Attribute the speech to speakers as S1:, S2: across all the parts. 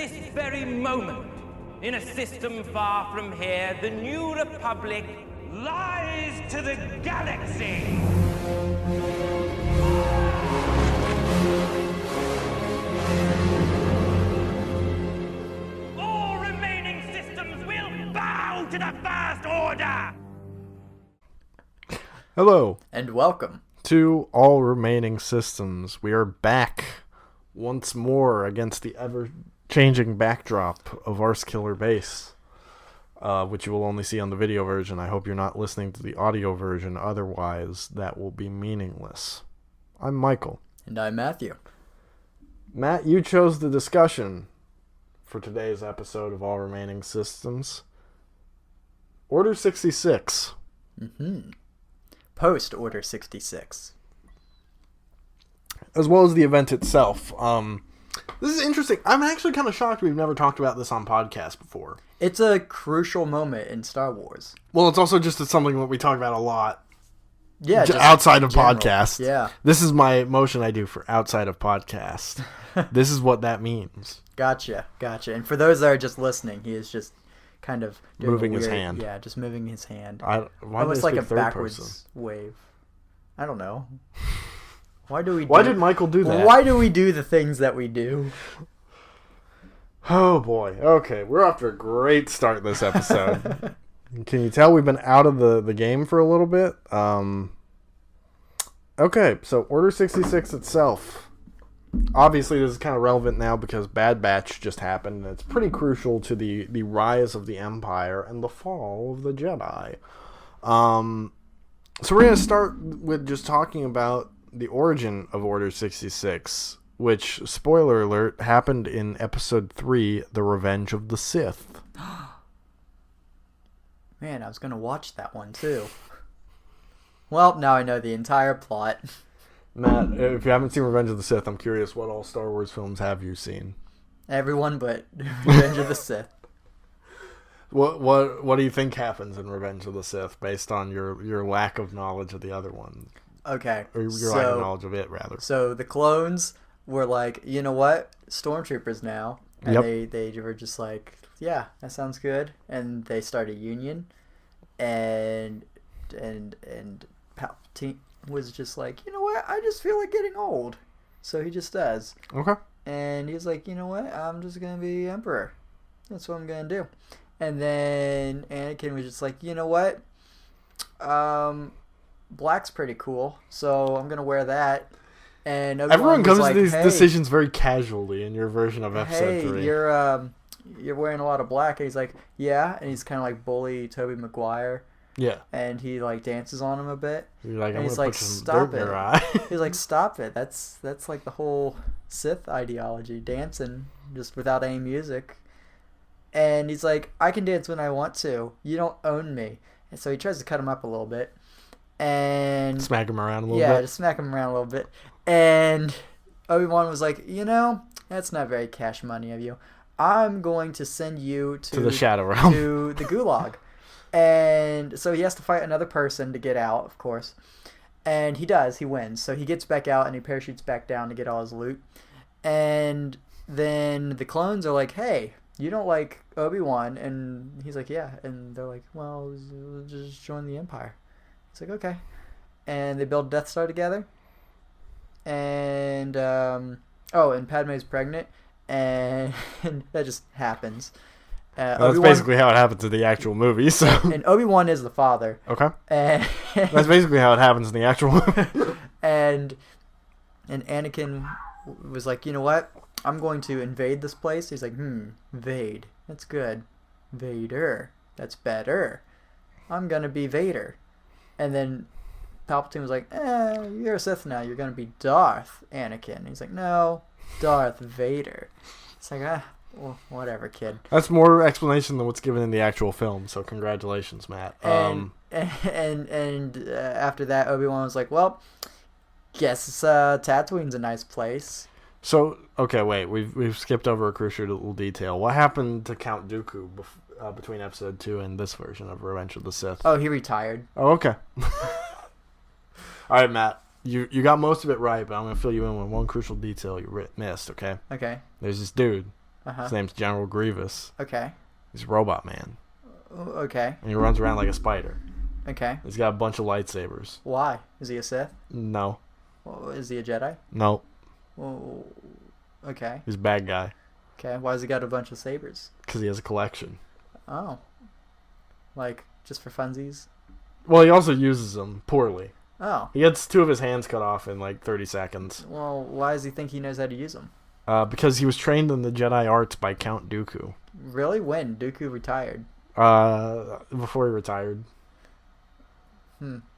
S1: this very moment, in a system far from here, the New Republic lies to the galaxy. All remaining systems will bow to the First Order.
S2: Hello.
S3: And welcome
S2: to All Remaining Systems. We are back once more against the ever-changing backdrop of Arse Killer Base, which you will only see on the video version. I hope you're not listening to the audio version, otherwise that will be meaningless. I'm Michael.
S3: And I'm Matthew.
S2: Matt, you chose the discussion for today's episode of All Remaining Systems. Order 66.
S3: Post Order 66.
S2: As well as the event itself. This is interesting. I'm actually kind of shocked we've never talked about this on podcast before.
S3: It's a crucial moment in Star Wars.
S2: Well, it's also just something that we talk about a lot.
S3: Yeah, just
S2: outside of
S3: general.
S2: podcast.
S3: Yeah.
S2: This is my motion I do for outside of podcast. This is what that means.
S3: Gotcha. And for those that are just listening, he is just kind of doing
S2: moving
S3: his
S2: hand.
S3: Yeah, just moving his hand.
S2: Almost
S3: like a backwards wave. I don't know. Why
S2: did Michael do that?
S3: Why do we do the things that we do?
S2: Oh boy. Okay, we're off to a great start this episode. Can you tell we've been out of the game for a little bit? Okay, so Order 66 itself. Obviously, this is kind of relevant now because Bad Batch just happened, and it's pretty crucial to the rise of the Empire and the fall of the Jedi. So we're going to start with just talking about the origin of Order 66, which, spoiler alert, happened in Episode 3, The Revenge of the Sith.
S3: Man, I was going to watch that one, too. Well, now I know the entire plot.
S2: Matt, if you haven't seen Revenge of the Sith, I'm curious, what all Star Wars films have you seen?
S3: Everyone but Revenge of the Sith.
S2: What do you think happens in Revenge of the Sith based on your lack of knowledge of the other one?
S3: Okay.
S2: Or your lack of knowledge of it, rather.
S3: So the clones were like, you know what? Stormtroopers now. And
S2: Yep.
S3: they were just like, yeah, that sounds good. And they started a union. And Palpatine was just like, you know what? I just feel like getting old. So he just does.
S2: Okay.
S3: And he's like, you know what? I'm just going to be Emperor. That's what I'm going to do. And then Anakin was just like, you know what? Black's pretty cool, so I'm going to wear that. And
S2: everyone comes
S3: like,
S2: to these
S3: hey,
S2: decisions very casually in your version of Episode 3.
S3: You're wearing a lot of black. And he's like, yeah. And he's kind of like bully Tobey Maguire.
S2: Yeah.
S3: And he like dances on him a bit.
S2: You're like,
S3: and
S2: I'm
S3: he's
S2: gonna
S3: like,
S2: put some
S3: stop
S2: dirt in
S3: it.
S2: your eye.
S3: He's like, stop it. That's like the whole Sith ideology, dancing just without any music. And he's like, I can dance when I want to. You don't own me. And so he tries to cut him up a little bit. And
S2: smack him around a little bit.
S3: Yeah, just smack him around a little bit. And Obi-Wan was like, you know, that's not very cash money of you. I'm going to send you to
S2: the Shadow Realm.
S3: To the Gulag. And so he has to fight another person to get out, of course. And he does. He wins. So he gets back out and he parachutes back down to get all his loot. And then the clones are like, hey, you don't like Obi-Wan? And he's like, yeah. And they're like, well, just join the Empire. It's like, okay. And they build Death Star together. And, and Padme's pregnant. And that just happens.
S2: That's basically how it happens in the actual movie. So.
S3: And Obi-Wan is the father.
S2: Okay.
S3: And
S2: that's basically how it happens in the actual movie.
S3: And Anakin was like, you know what? I'm going to invade this place. He's like, invade. That's good. Vader. That's better. I'm going to be Vader. And then Palpatine was like, you're a Sith now. You're going to be Darth Anakin. He's like, no, Darth Vader. It's like, well, whatever, kid.
S2: That's more explanation than what's given in the actual film, so congratulations, Matt.
S3: And after that, Obi-Wan was like, well, guess Tatooine's a nice place.
S2: So, okay, wait, we've skipped over a crucial little detail. What happened to Count Dooku between Episode 2 and this version of Revenge of the Sith?
S3: Oh, he retired.
S2: Oh, okay. All right, Matt. You got most of it right, but I'm going to fill you in with one crucial detail you missed, okay?
S3: Okay.
S2: There's this dude His name's General Grievous.
S3: Okay.
S2: He's a robot man.
S3: Okay.
S2: And he runs around like a spider.
S3: Okay.
S2: He's got a bunch of lightsabers.
S3: Why? Is he a Sith?
S2: No.
S3: Well, is he a Jedi?
S2: No.
S3: Well, okay.
S2: He's a bad guy.
S3: Okay. Why has he got a bunch of sabers?
S2: Because he has a collection.
S3: Oh. Like, just for funsies?
S2: Well, he also uses them poorly.
S3: Oh.
S2: He gets 2 of his hands cut off in like 30 seconds.
S3: Well, why does he think he knows how to use them?
S2: Because he was trained in the Jedi arts by Count Dooku.
S3: Really? When? Dooku retired?
S2: Before he retired.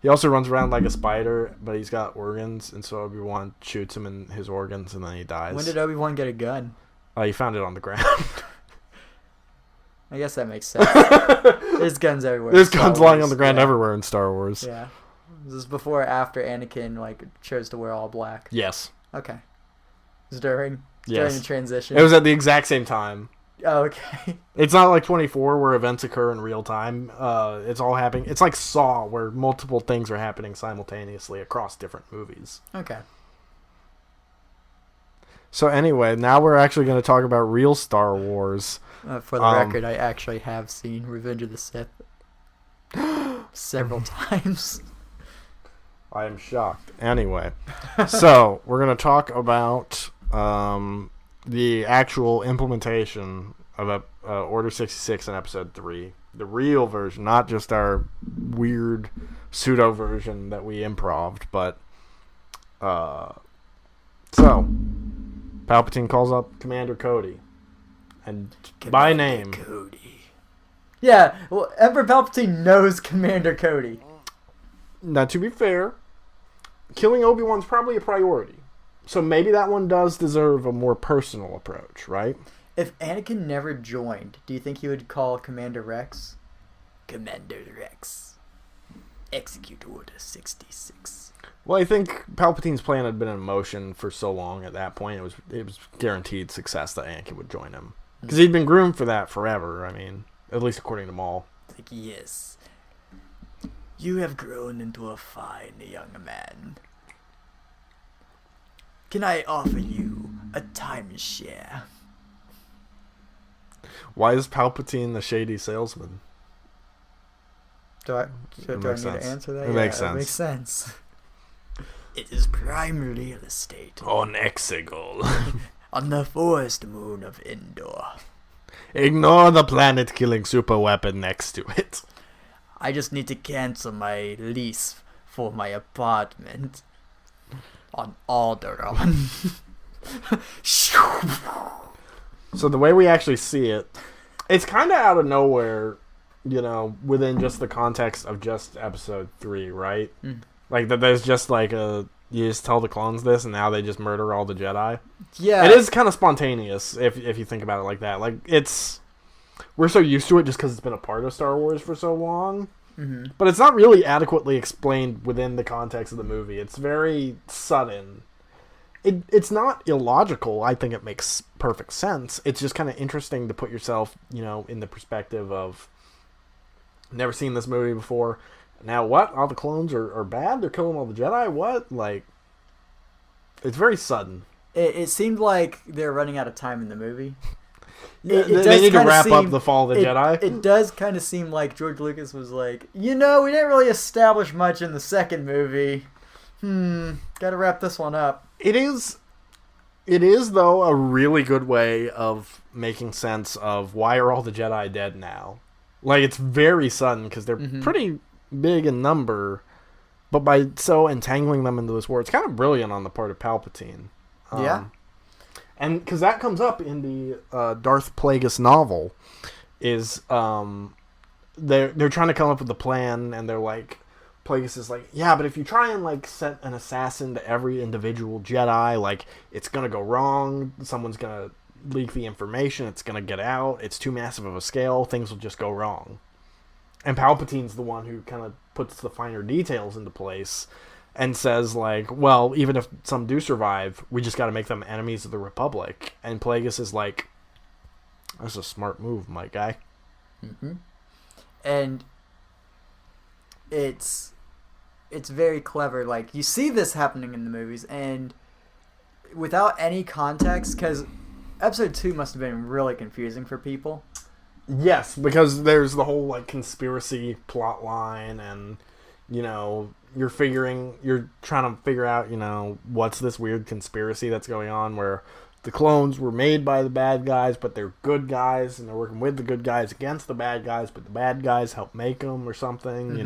S2: He also runs around like a spider, but he's got organs, and so Obi-Wan shoots him in his organs, and then he dies.
S3: When did Obi-Wan get a gun?
S2: He found it on the ground.
S3: I guess that makes sense. There's guns everywhere.
S2: There's guns lying on the ground everywhere in Star Wars.
S3: Yeah. This is before or after Anakin chose to wear all black?
S2: Yes.
S3: Okay. It was during the transition?
S2: It was at the exact same time.
S3: Oh, okay.
S2: It's not like 24 where events occur in real time. It's all happening. It's like Saw where multiple things are happening simultaneously across different movies.
S3: Okay.
S2: So anyway, now we're actually going to talk about real Star Wars.
S3: For the record, I actually have seen Revenge of the Sith several times.
S2: I am shocked. Anyway, so we're going to talk about the actual implementation of Order 66 in Episode 3. The real version, not just our weird pseudo version that we improv'd, but so Palpatine calls up Commander Cody, and by name.
S3: Cody. Yeah, well, Emperor Palpatine knows Commander Cody.
S2: Now, to be fair, killing Obi-Wan's probably a priority. So maybe that one does deserve a more personal approach, right?
S3: If Anakin never joined, do you think he would call Commander Rex? Commander Rex, execute Order 66.
S2: Well, I think Palpatine's plan had been in motion for so long at that point, it was guaranteed success that Anakin would join him. Because he'd been groomed for that forever, I mean, at least according to Maul.
S3: Like, yes, you have grown into a fine young man. Can I offer you a timeshare?
S2: Why is Palpatine the shady salesman?
S3: Do I need to answer that?
S2: It makes sense.
S3: It makes sense. It is prime real estate.
S2: On Exegol.
S3: On the forest moon of Endor.
S2: Ignore the planet-killing superweapon next to it.
S3: I just need to cancel my lease for my apartment. On Alderaan.
S2: So the way we actually see it, it's kind of out of nowhere, within just the context of just Episode 3, right? Like, that there's just like you just tell the clones this, and now they just murder all the Jedi.
S3: Yeah.
S2: It is kind of spontaneous, if you think about it like that. Like, we're so used to it just because it's been a part of Star Wars for so long. Mm-hmm. But it's not really adequately explained within the context of the movie. It's very sudden. It's not illogical. I think it makes perfect sense. It's just kind of interesting to put yourself, in the perspective of never seen this movie before. Now what? All the clones are bad? They're killing all the Jedi? What? Like, it's very sudden.
S3: It seemed like they're running out of time in the movie.
S2: They need to wrap up the Fall of the Jedi.
S3: It does kind of seem like George Lucas was like, we didn't really establish much in the second movie. Gotta wrap this one up.
S2: It is, though, a really good way of making sense of why are all the Jedi dead now. Like, it's very sudden, because they're pretty big in number, but by so entangling them into this war, it's kind of brilliant on the part of Palpatine.
S3: Yeah.
S2: And because that comes up in the Darth Plagueis novel, is they're trying to come up with a plan, and they're like, Plagueis is like, yeah, but if you try and like set an assassin to every individual Jedi, like, it's gonna go wrong. Someone's gonna leak the information. It's gonna get out. It's too massive of a scale. Things will just go wrong. And Palpatine's the one who kind of puts the finer details into place and says, like, well, even if some do survive, we just got to make them enemies of the Republic. And Plagueis is like, that's a smart move, my guy.
S3: Mm-hmm. And it's very clever. Like, you see this happening in the movies, and without any context, because episode 2 must have been really confusing for people.
S2: Yes, because there's the whole like conspiracy plot line, and you're trying to figure out what's this weird conspiracy that's going on where the clones were made by the bad guys, but they're good guys, and they're working with the good guys against the bad guys, but the bad guys help make them or something.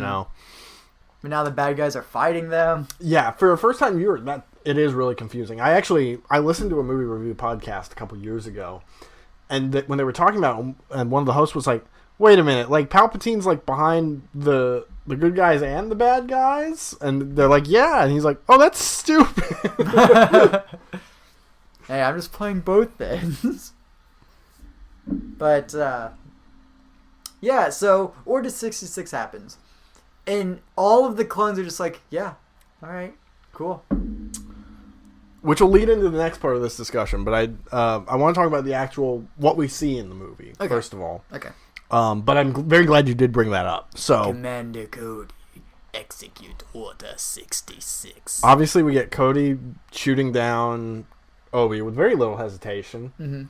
S3: But now the bad guys are fighting them.
S2: Yeah, for a first-time viewer, it is really confusing. I listened to a movie review podcast a couple years ago, and when they were talking about it, and one of the hosts was like, wait a minute, like, Palpatine's, like, behind the good guys and the bad guys? And they're like, yeah. And he's like, oh, that's stupid.
S3: Hey, I'm just playing both things. But, yeah, so Order 66 happens. And all of the clones are just like, yeah, all right, cool.
S2: Which will lead into the next part of this discussion, but I want to talk about what we see in the movie, first of all.
S3: Okay.
S2: But I'm very glad you did bring that up. So,
S3: Commander Cody, execute Order 66.
S2: Obviously, we get Cody shooting down Obi with very little hesitation.
S3: Mm-hmm.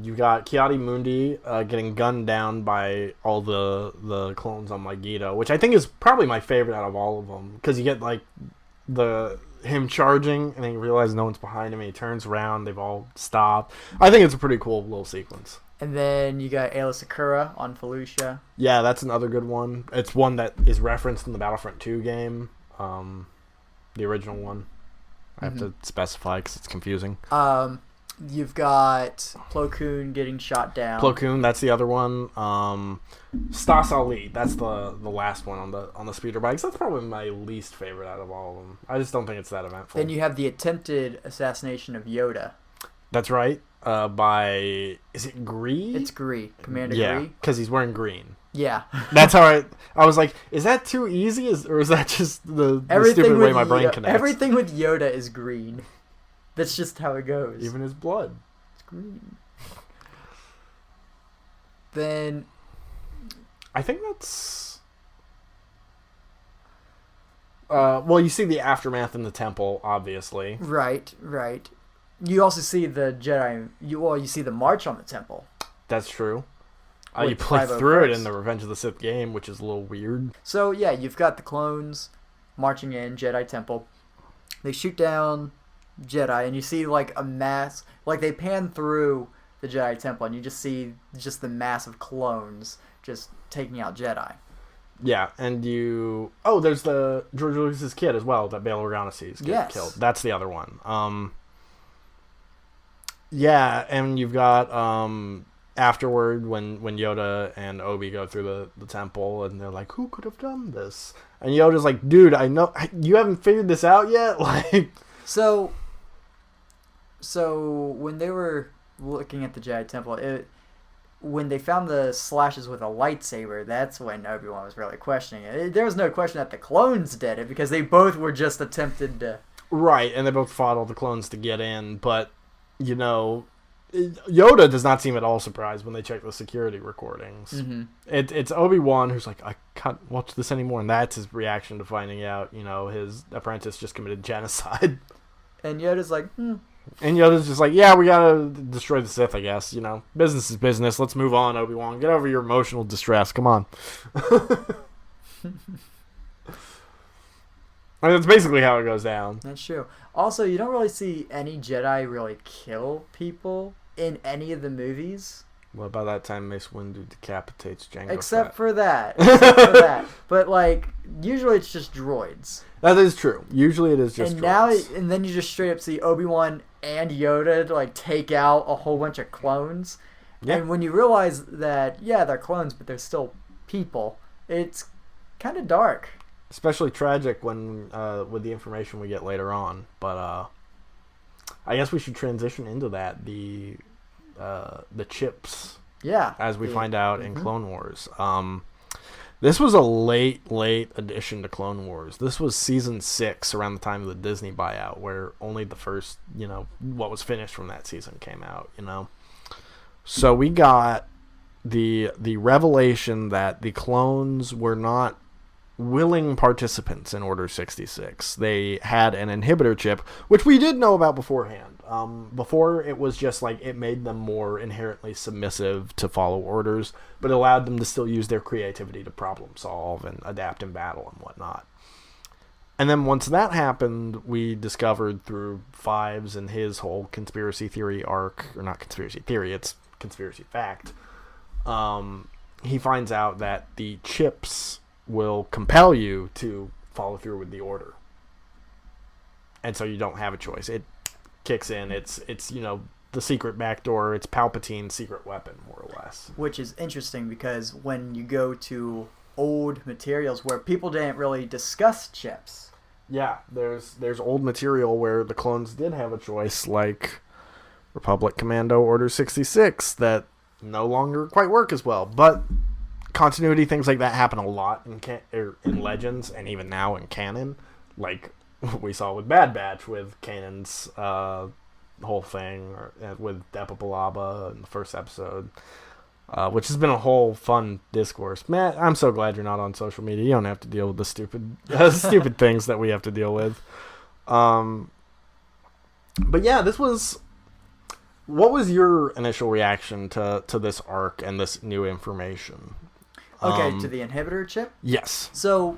S2: You got Ki-Adi-Mundi getting gunned down by all the clones on Megiddo, which I think is probably my favorite out of all of them, because you get like him charging, and then you realize no one's behind him, and he turns around, they've all stopped. I think it's a pretty cool little sequence.
S3: And then you got Aayla Secura on Felucia.
S2: Yeah, that's another good one. It's one that is referenced in the Battlefront 2 game, the original one. I have to specify because it's confusing.
S3: You've got Plo Koon getting shot down.
S2: Plo Koon, that's the other one. Stas Ali, that's the last one on the speeder bikes. That's probably my least favorite out of all of them. I just don't think it's that eventful.
S3: Then you have the attempted assassination of Yoda.
S2: That's right. Is it Gree?
S3: It's Gree. Commander Gree.
S2: Yeah, because he's wearing green.
S3: Yeah.
S2: That's how I was like, is that too easy? Or is that just the stupid way my brain connects?
S3: Everything with Yoda is green. That's just how it goes.
S2: Even his blood.
S3: It's green. Then
S2: I think that's well, you see the aftermath in the temple, obviously.
S3: Right. You also see the Jedi. You see the march on the temple.
S2: That's true. You play through it in the Revenge of the Sith game, which is a little weird.
S3: So yeah, you've got the clones marching in Jedi Temple. They shoot down Jedi, and you see like a mass. Like they pan through the Jedi Temple, and you just see the mass of clones just taking out Jedi.
S2: Yeah, and there's the George Lucas's kid as well that Bail Organa sees get killed. That's the other one. Yeah, and you've got afterward when Yoda and Obi go through the temple, and they're like, who could have done this? And Yoda's like, dude, I know you haven't figured this out yet. Like,
S3: so when they were looking at the Jedi Temple, when they found the slashes with a lightsaber, that's when Obi-Wan was really questioning it. There was no question that the clones did it, because they both were just attempted to...
S2: Right, and they both fought all the clones to get in, but, Yoda does not seem at all surprised when they check the security recordings.
S3: Mm-hmm.
S2: It's Obi-Wan who's like, I can't watch this anymore, and that's his reaction to finding out, his apprentice just committed genocide.
S3: And Yoda's like,
S2: And Yoda's just like, yeah, we gotta destroy the Sith, I guess. Business is business. Let's move on, Obi-Wan. Get over your emotional distress. Come on. I mean, that's basically how it goes down.
S3: That's true. Also, you don't really see any Jedi really kill people in any of the movies.
S2: Well, by that time, Mace Windu decapitates Jango
S3: Except
S2: Fett.
S3: for that. But, like, usually it's just droids.
S2: That is true. Usually it is just droids.
S3: And then you just straight up see Obi-Wan and Yoda, like, take out a whole bunch of clones. Yeah. And when you realize that, yeah, they're clones, but they're still people, it's kind of dark.
S2: Especially tragic when with the information we get later on. But I guess we should transition into that. The chips.
S3: Yeah.
S2: As we find out in Clone Wars. This was a late addition to Clone Wars. This was season 6, around the time of the Disney buyout, where only the first, what was finished from that season came out, So we got the revelation that the clones were not willing participants in Order 66. They had an inhibitor chip, which we did know about beforehand. Before, it was just like it made them more inherently submissive to follow orders, but allowed them to still use their creativity to problem solve and adapt in battle and whatnot. And then once that happened, we discovered through Fives and his whole conspiracy theory arc, or not conspiracy theory, it's conspiracy fact. He finds out that the chips will compel you to follow through with the order. And so you don't have a choice. It kicks in. It's the secret backdoor. It's Palpatine's secret weapon, more or less.
S3: Which is interesting because when you go to old materials where people didn't really discuss chips.
S2: Yeah, there's old material where the clones did have a choice, like Republic Commando Order 66, that no longer quite work as well. But continuity things like that happen a lot in Legends, and even now in canon, like we saw with Bad Batch with Kanan's whole thing, or with Depa in the first episode, which has been a whole fun discourse. Matt, I'm so glad you're not on social media. You don't have to deal with the stupid things that we have to deal with. But yeah, what was your initial reaction to this arc and this new information?
S3: Okay, to the inhibitor chip?
S2: Yes.
S3: So,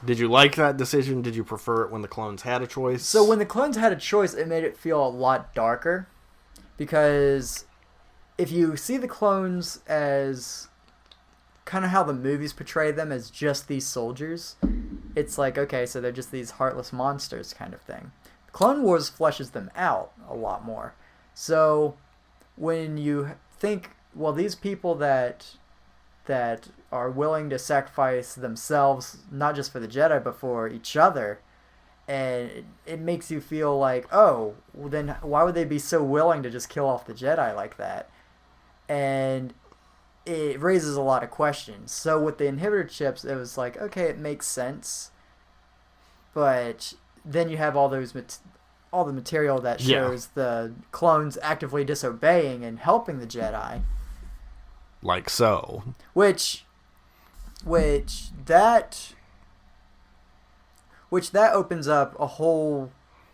S2: did you like that decision? Did you prefer it when the clones had a choice?
S3: So when the clones had a choice, it made it feel a lot darker. Because if you see the clones as kind of how the movies portray them as just these soldiers, it's like, okay, so they're just these heartless monsters kind of thing. Clone Wars fleshes them out a lot more. So when you think, well, these people that are willing to sacrifice themselves, not just for the Jedi, but for each other, and it makes you feel like, oh, well, then why would they be so willing to just kill off the Jedi like that? And it raises a lot of questions. So with the inhibitor chips, it was like, okay, it makes sense, but then you have all the material that shows the clones actively disobeying and helping the Jedi.
S2: Like so.
S3: Which that opens up a whole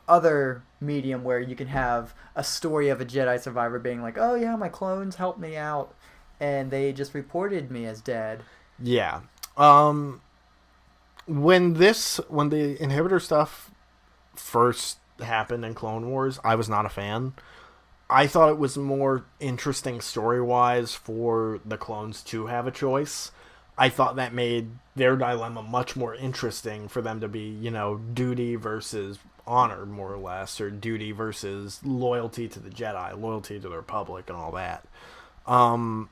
S3: other medium where you can have a story of a Jedi survivor being like, oh yeah, my clones helped me out and they just reported me as dead.
S2: Yeah. When the inhibitor stuff first happened in Clone Wars, I was not a fan. I thought it was more interesting story-wise for the clones to have a choice. I thought that made their dilemma much more interesting for them to be, duty versus honor, more or less, or duty versus loyalty to the Jedi, loyalty to the Republic, and all that. And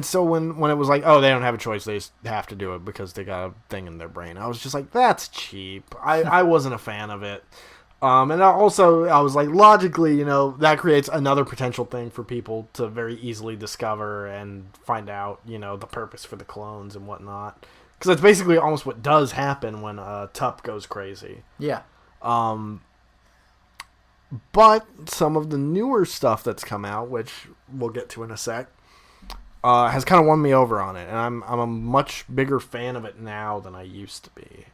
S2: so when it was like, oh, they don't have a choice, they just have to do it because they got a thing in their brain, I was just like, that's cheap. I wasn't a fan of it. And I was like, logically, that creates another potential thing for people to very easily discover and find out, the purpose for the clones and whatnot. Because that's basically almost what does happen when Tup goes crazy.
S3: Yeah.
S2: But some of the newer stuff that's come out, which we'll get to in a sec, has kind of won me over on it. And I'm a much bigger fan of it now than I used to be.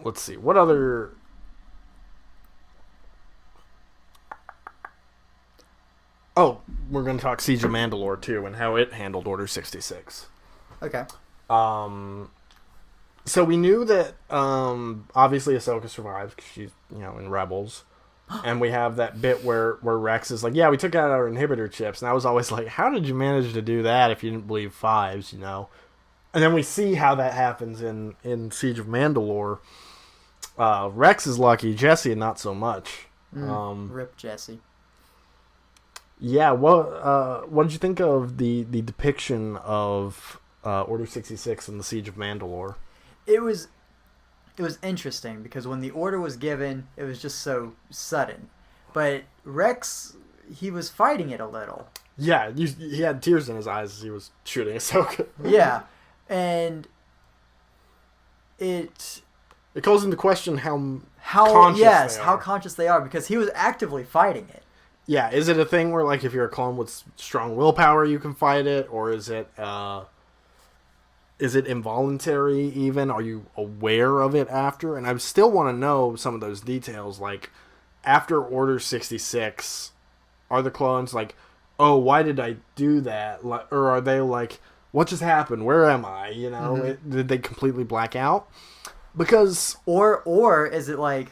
S2: Let's see, what other... Oh, we're going to talk Siege of Mandalore, too, and how it handled Order 66.
S3: Okay.
S2: So we knew that, obviously Ahsoka survives, because she's, in Rebels. And we have that bit where Rex is like, yeah, we took out our inhibitor chips. And I was always like, how did you manage to do that if you didn't believe Fives, And then we see how that happens in Siege of Mandalore. Rex is lucky, Jesse not so much.
S3: Rip Jesse.
S2: Yeah, what did you think of the depiction of Order 66 in the Siege of Mandalore?
S3: It was interesting because when the order was given, it was just so sudden. But Rex, he was fighting it a little.
S2: Yeah, he had tears in his eyes as he was shooting Ahsoka.
S3: Yeah, and it
S2: calls into question how
S3: conscious they are, because he was actively fighting it.
S2: Yeah, is it a thing where, like, if you're a clone with strong willpower, you can fight it, or is it Is it involuntary even? Are you aware of it after? And I still want to know some of those details. Like, after Order 66, are the clones like, oh, why did I do that? Or are they like, what just happened? Where am I? You know, did they completely black out? Because...
S3: Or is it like,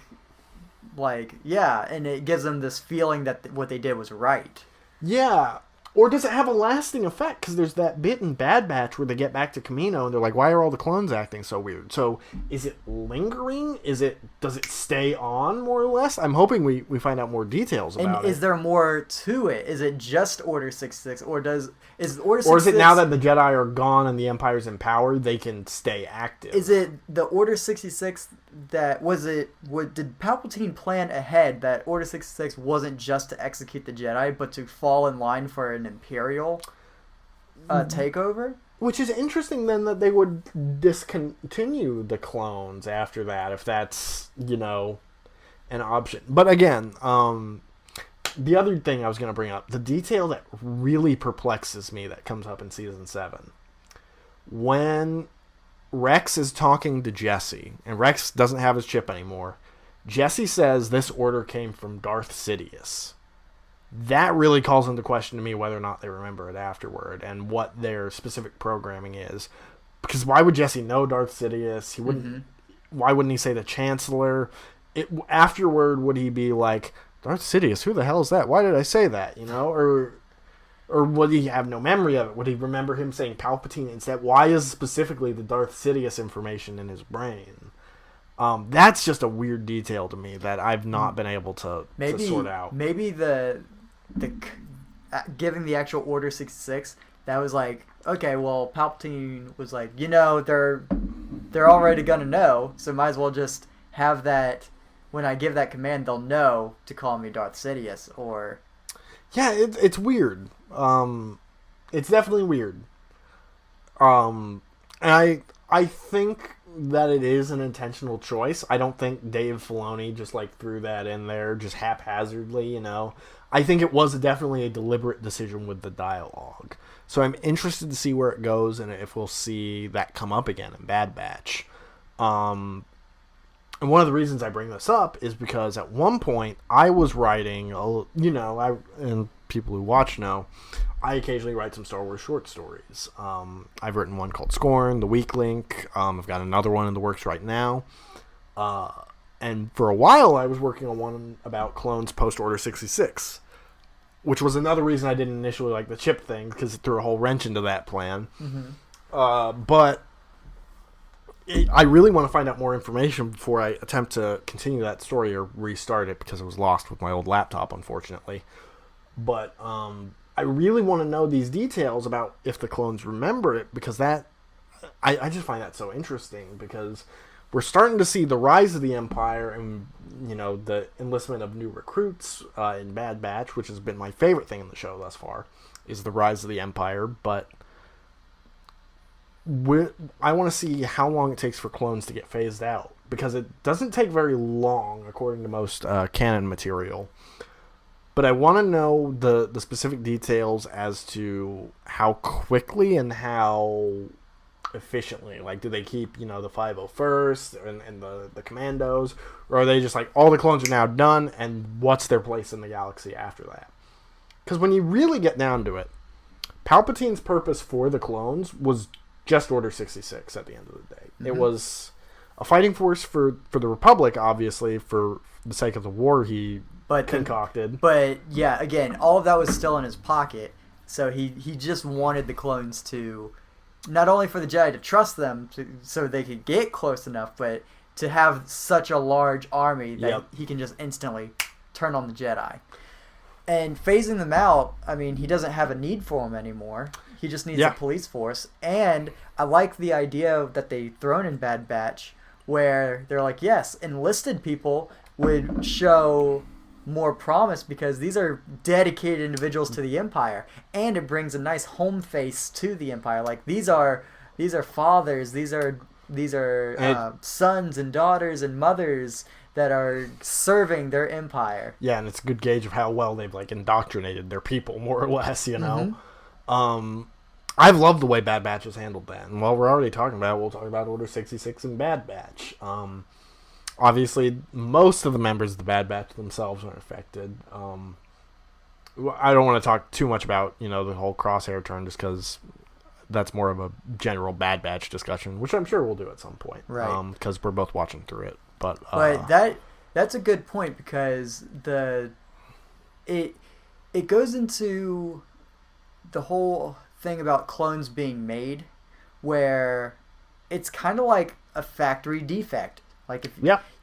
S3: yeah, and it gives them this feeling that what they did was right.
S2: Yeah. Or does it have a lasting effect? Because there's that bit in Bad Batch where they get back to Kamino and they're like, why are all the clones acting so weird? So is it lingering? Does it stay on more or less? I'm hoping we find out more details about it.
S3: And is there more to it? Is it just Order 66? Or is Order 66...
S2: Or is it now that the Jedi are gone and the Empire's in power, they can stay active?
S3: Is it the Order 66 that... Did Palpatine plan ahead that Order 66 wasn't just to execute the Jedi, but to fall in line for an Imperial takeover?
S2: Which is interesting, then, that they would discontinue the clones after that, if that's, you know, an option. But again, the other thing I was going to bring up, the detail that really perplexes me that comes up in Season 7. When Rex is talking to Jesse, and Rex doesn't have his chip anymore, Jesse says this order came from Darth Sidious. That really calls into question to me whether or not they remember it afterward and what their specific programming is. Because why would Jesse know Darth Sidious? He wouldn't. Why wouldn't he say the Chancellor? Afterward, would he be like, Darth Sidious, who the hell is that? Why did I say that? You know, or would he have no memory of it? Would he remember him saying Palpatine instead? Why is specifically the Darth Sidious information in his brain? That's just a weird detail to me that I've not been able to sort out. Maybe
S3: the giving the actual Order 66, that was like, okay, well, Palpatine was like, you know, they're already gonna know, so might as well just have that. When I give that command, they'll know to call me Darth Sidious, or...
S2: Yeah, it's weird. It's definitely weird. And I think that it is an intentional choice. I don't think Dave Filoni just, like, threw that in there just haphazardly, you know. I think it was definitely a deliberate decision with the dialogue. So I'm interested to see where it goes and if we'll see that come up again in Bad Batch. And one of the reasons I bring this up is because at one point I was writing, you know, and people who watch know, I occasionally write some Star Wars short stories. I've written one called Scorn, The Weak Link. I've got another one in the works right now. And for a while I was working on one about clones post-Order 66, which was another reason I didn't initially like the chip thing, because it threw a whole wrench into that plan. But I really want to find out more information before I attempt to continue that story or restart it, because it was lost with my old laptop, unfortunately. But I really want to know these details about if the clones remember it, because that I just find that so interesting, because we're starting to see the rise of the Empire and, you know, the enlistment of new recruits in Bad Batch, which has been my favorite thing in the show thus far, is the rise of the Empire. But I want to see how long it takes for clones to get phased out, because it doesn't take very long, according to most canon material. But I want to know the specific details as to how quickly and how efficiently. Like, do they keep, you know, the 501st and the commandos, or are they just like, all the clones are now done, and what's their place in the galaxy after that? Because when you really get down to it, Palpatine's purpose for the clones was just Order 66 at the end of the day. It was a fighting force for the Republic, obviously, for the sake of the war he concocted.
S3: But yeah, again, all of that was still in his pocket, so he just wanted the clones to, not only for the Jedi to trust them so they could get close enough, but to have such a large army that he can just instantly turn on the Jedi. And phasing them out, I mean, he doesn't have a need for them anymore. He just needs a police force. And I like the idea that they thrown in Bad Batch, where they're like, yes, enlisted people would show more promise because these are dedicated individuals to the Empire, and it brings a nice home face to the Empire. Like, these are fathers, these are sons and daughters and mothers that are serving their empire.
S2: Yeah, and it's a good gauge of how well they've, like, indoctrinated their people, more or less, you know? I've loved the way Bad Batch has handled that. And while we're already talking about it, we'll talk about Order 66 and Bad Batch. Obviously, most of the members of the Bad Batch themselves are affected. I don't want to talk too much about, the whole Crosshair turn, just because that's more of a general Bad Batch discussion, which I'm sure we'll do at some point.
S3: Right.
S2: Because we're both watching through it. But
S3: that's a good point, because it goes into the whole thing about clones being made, where it's kind of like a factory defect. Like if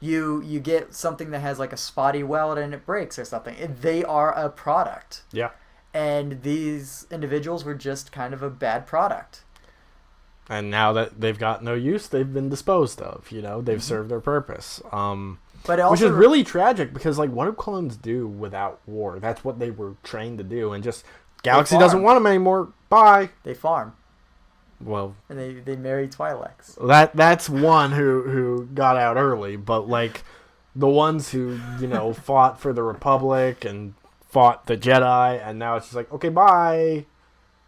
S3: you get something that has like a spotty weld and it breaks or something, they are a product.
S2: Yeah.
S3: And these individuals were just kind of a bad product.
S2: And now that they've got no use, they've been disposed of. They've served their purpose.
S3: But also,
S2: which is really tragic, because what do clones do without war? That's what they were trained to do, and just Galaxy doesn't want them anymore. Bye.
S3: They farm.
S2: Well,
S3: and they marry Twi'leks.
S2: That's one who got out early, but the ones who fought for the Republic and fought the Jedi, and now it's just okay, bye.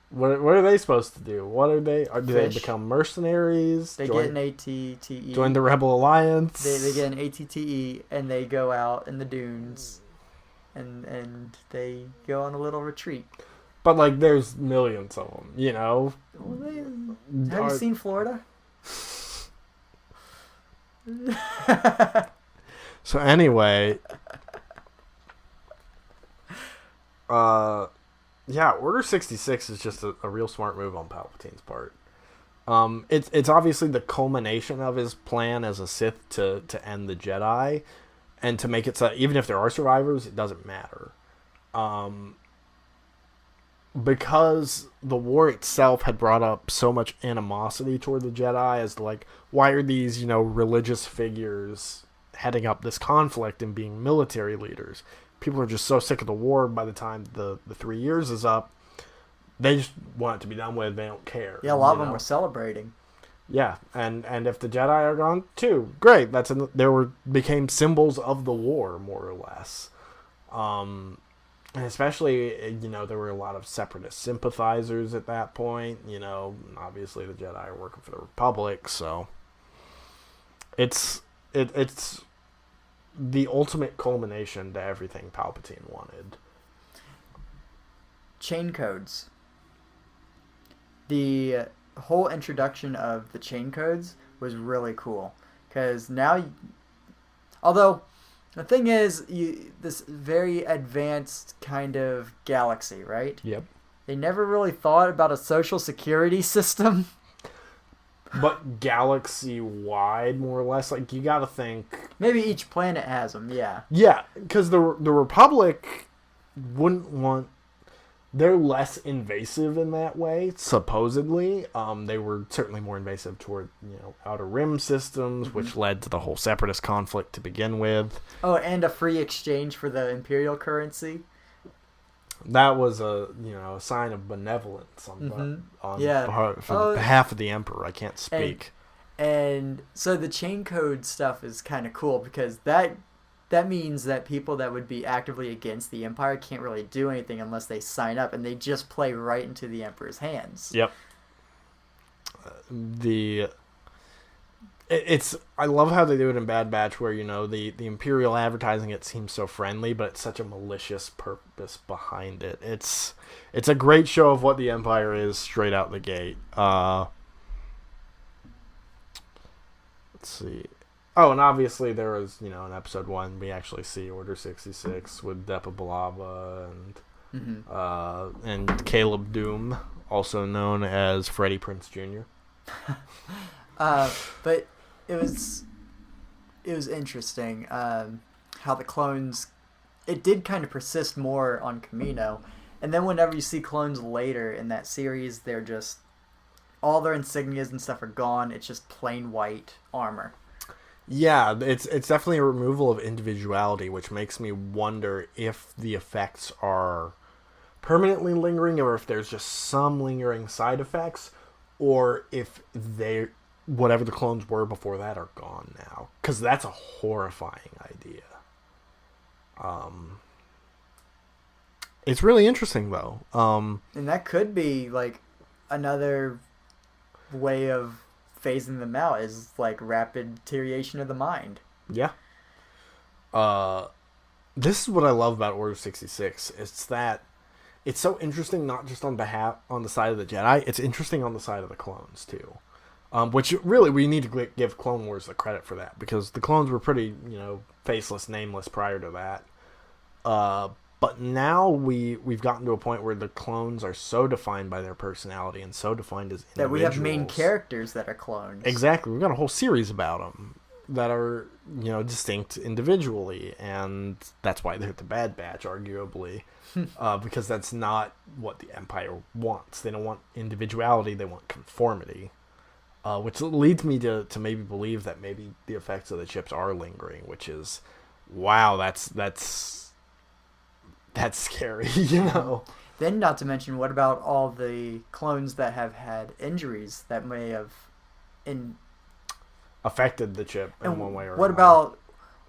S2: What are they supposed to do? What are they? Do they become mercenaries?
S3: They get an ATTE.
S2: Join the Rebel Alliance.
S3: They get an ATTE, and they go out in the dunes, and they go on a little retreat.
S2: But there's millions of them,
S3: Well, have you seen Florida?
S2: So anyway, Order 66 is just a real smart move on Palpatine's part. It's obviously the culmination of his plan as a Sith to end the Jedi, and to make it so even if there are survivors, it doesn't matter. Because the war itself had brought up so much animosity toward the Jedi as to why are these religious figures heading up this conflict and being military leaders? People are just so sick of the war by the time the 3 years is up. They just want it to be done with. They don't care.
S3: Yeah, a lot of them were celebrating.
S2: Yeah, and if the Jedi are gone too, great. Became symbols of the war, more or less. And especially, there were a lot of separatist sympathizers at that point. Obviously the Jedi are working for the Republic, so it's the ultimate culmination to everything Palpatine wanted.
S3: Chain codes. The whole introduction of the chain codes was really cool, because now, although the thing is, this very advanced kind of galaxy, right?
S2: Yep.
S3: They never really thought about a social security system.
S2: But galaxy-wide, more or less, you gotta think...
S3: Maybe each planet has them, yeah.
S2: Yeah, because the Republic wouldn't want... They're less invasive in that way, supposedly. They were certainly more invasive toward, Outer Rim systems, which led to the whole Separatist conflict to begin with.
S3: Oh, and a free exchange for the Imperial currency.
S2: That was a sign of benevolence on behalf of the Emperor. I can't speak.
S3: And so the chain code stuff is kind of cool, because that means that people that would be actively against the Empire can't really do anything unless they sign up, and they just play right into the Emperor's hands.
S2: Yep. I love how they do it in Bad Batch, where the Imperial advertising, it seems so friendly, but it's such a malicious purpose behind it. It's a great show of what the Empire is straight out the gate. Let's see. Oh, and obviously there was, in episode 1, we actually see Order 66 with Depa Billaba and Caleb Doom, also known as Freddie Prinze Jr.
S3: But it was interesting how the clones, it did kind of persist more on Kamino, and then whenever you see clones later in that series, they're just, all their insignias and stuff are gone. It's just plain white armor.
S2: Yeah, it's definitely a removal of individuality, which makes me wonder if the effects are permanently lingering, or if there's just some lingering side effects, or if whatever the clones were before that are gone now. Because that's a horrifying idea. It's really interesting, though.
S3: And that could be, another way of phasing them out is like rapid deterioration of the mind.
S2: Yeah. This is what I love about Order 66. It's that it's so interesting, not just on the side of the Jedi. It's interesting on the side of the clones too. Which really we need to give Clone Wars the credit for that, because the clones were pretty, faceless, nameless prior to that. But now we've gotten to a point where the clones are so defined by their personality and so defined as individuals.
S3: That we have main characters that are clones.
S2: Exactly. We've got a whole series about them that are, distinct individually, and that's why they're the Bad Batch, arguably, because that's not what the Empire wants. They don't want individuality, they want conformity, which leads me to maybe believe that maybe the effects of the chips are lingering, which is, wow, that's scary,
S3: Then, not to mention, what about all the clones that have had injuries that may have
S2: affected the chip in one way or
S3: what
S2: another?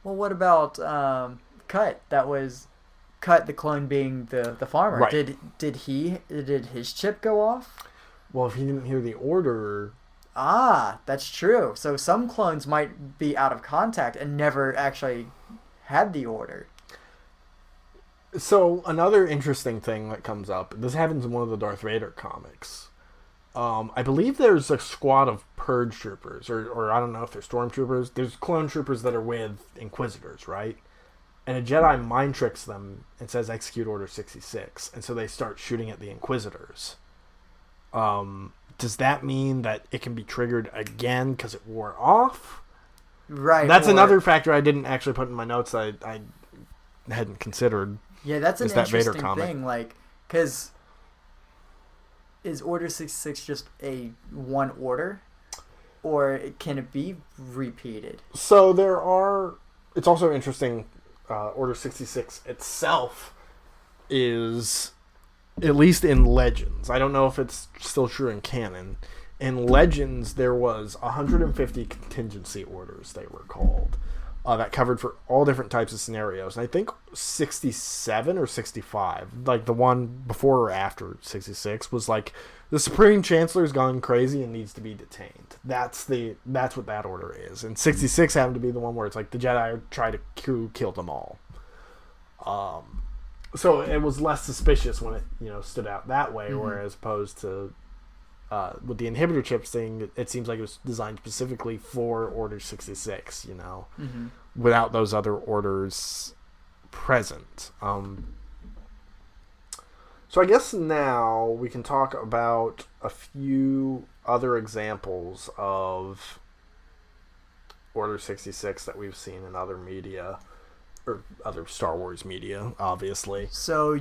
S3: What about Cut? That was Cut, the clone being the farmer.
S2: Right.
S3: Did his chip go off?
S2: Well, if he didn't hear the order...
S3: Ah, that's true. So some clones might be out of contact and never actually had the order.
S2: So, another interesting thing that comes up, this happens in one of the Darth Vader comics. I believe there's a squad of Purge troopers, or I don't know if they're stormtroopers. There's clone troopers that are with Inquisitors, right? And a Jedi mind tricks them and says, execute Order 66. And so they start shooting at the Inquisitors. Does that mean that it can be triggered again because it wore off?
S3: Right.
S2: That's another factor I didn't actually put in my notes that I hadn't considered.
S3: Yeah, that's an
S2: that Vader
S3: interesting
S2: comic.
S3: thing. Like, because is Order 66 just a one order, or can it be repeated?
S2: So there are. It's also interesting. Order 66 itself is, at least in Legends, I don't know if it's still true in canon. In Legends, there was 150 contingency orders, they were called. That covered for all different types of scenarios. And I think 67 or 65, like the one before or after 66, was like, the Supreme Chancellor's gone crazy and needs to be detained. That's what that order is. And 66 happened to be the one where it's like the Jedi try to kill them all. So it was less suspicious when it stood out that way, whereas opposed to with the inhibitor chips thing, it seems like it was designed specifically for Order 66, without those other orders present. So I guess now we can talk about a few other examples of Order 66 that we've seen in other media, or other Star Wars media, obviously.
S3: So